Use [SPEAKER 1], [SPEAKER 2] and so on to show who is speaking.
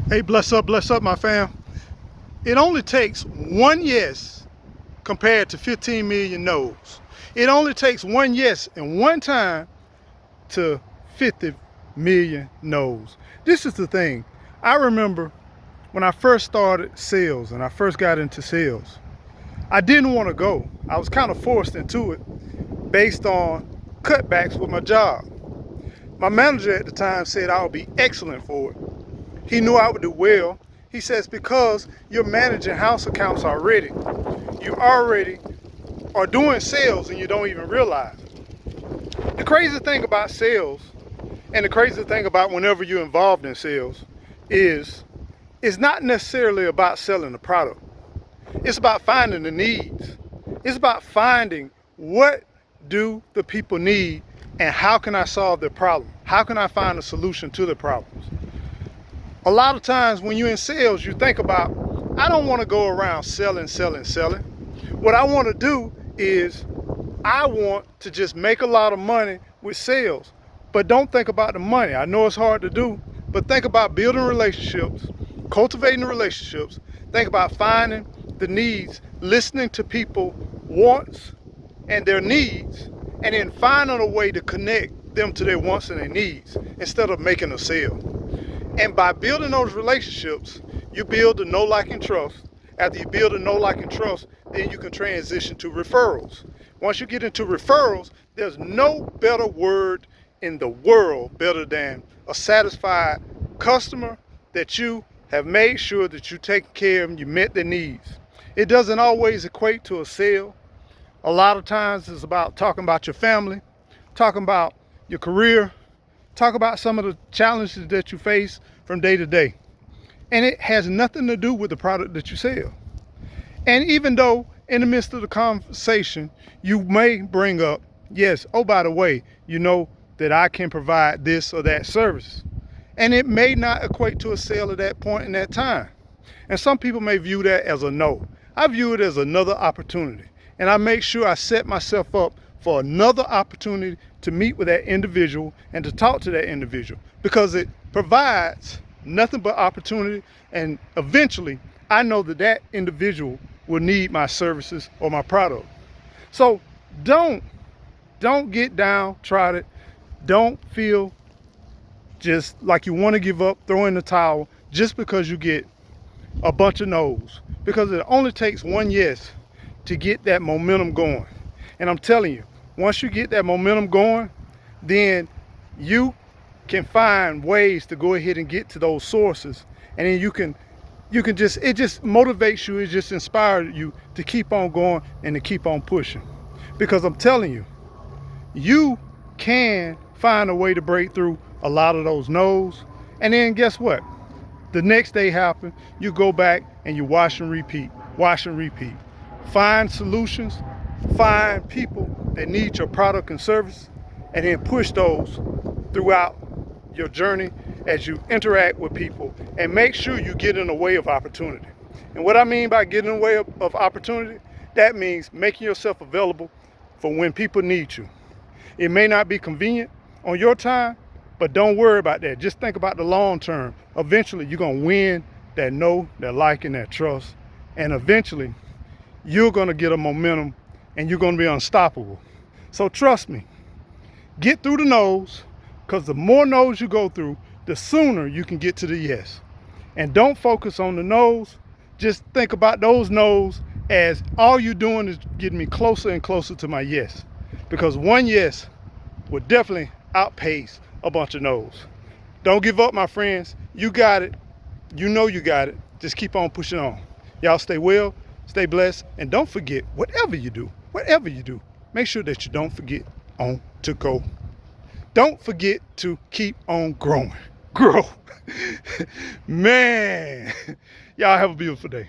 [SPEAKER 1] Hey, bless up, my fam. It only takes one yes compared to 15 million no's. It only takes one yes and one time to 50 million no's. This is the thing. I remember when I first started sales and I first got into sales, I didn't want to go. I was kind of forced into it based on cutbacks with my job. My manager at the time said I would be excellent for it. He knew I would do well. He says, because you're managing house accounts already, you already are doing sales and you don't even realize it. The crazy thing about sales and the crazy thing about whenever you're involved in sales is it's not necessarily about selling a product. It's about finding the needs. It's about finding what do the people need and how can I solve their problem? How can I find a solution to the problems? A lot of times when you're in sales, you think about, I don't want to go around selling. What I want to do is I want to just make a lot of money with sales. But don't think about the money. I know it's hard to do, but think about building relationships, cultivating relationships. Think about finding the needs, listening to people wants and their needs, and then finding a way to connect them to their wants and their needs instead of making a sale. And by building those relationships, you build a know, like, and trust. After you build a know, like, and trust, then you can transition to referrals. Once you get into referrals, there's no better word in the world better than a satisfied customer that you have made sure that you take care of and you met their needs. It doesn't always equate to a sale. A lot of times it's about talking about your family, talking about your career, talk about some of the challenges that you face from day to day. And it has nothing to do with the product that you sell. And even though in the midst of the conversation, you may bring up, yes, oh, by the way, you know that I can provide this or that service. And it may not equate to a sale at that point in that time. And some people may view that as a no. I view it as another opportunity. And I make sure I set myself up for another opportunity to meet with that individual and to talk to that individual, because it provides nothing but opportunity, and eventually I know that that individual will need my services or my product. So don't get downtrodden. Don't feel just like you want to give up, throw in the towel just because you get a bunch of no's, because it only takes one yes to get that momentum going. And I'm telling you, once you get that momentum going, then you can find ways to go ahead and get to those sources. And then you can just, it just motivates you, it just inspires you to keep on going and to keep on pushing. Because I'm telling you, you can find a way to break through a lot of those no's. And then guess what? The next day happens, you go back and you wash and repeat. Find solutions, find people that need your product and service, and then push those throughout your journey as you interact with people, and make sure you get in the way of opportunity. And what I mean by getting in the way of opportunity, that means making yourself available for when people need you. It may not be convenient on your time, but don't worry about that. Just think about the long term. Eventually, you're going to win that know, that like, and that trust. And eventually, you're going to get a momentum and you're going to be unstoppable. So trust me, get through the no's, because the more no's you go through, the sooner you can get to the yes. And don't focus on the no's. Just think about those no's as all you're doing is getting me closer and closer to my yes. Because one yes will definitely outpace a bunch of no's. Don't give up, my friends. You got it. You know you got it. Just keep on pushing on. Y'all stay well, stay blessed, and don't forget, whatever you do, make sure that you don't forget on to go. Don't forget to keep on growing. Grow. Man, y'all have a beautiful day.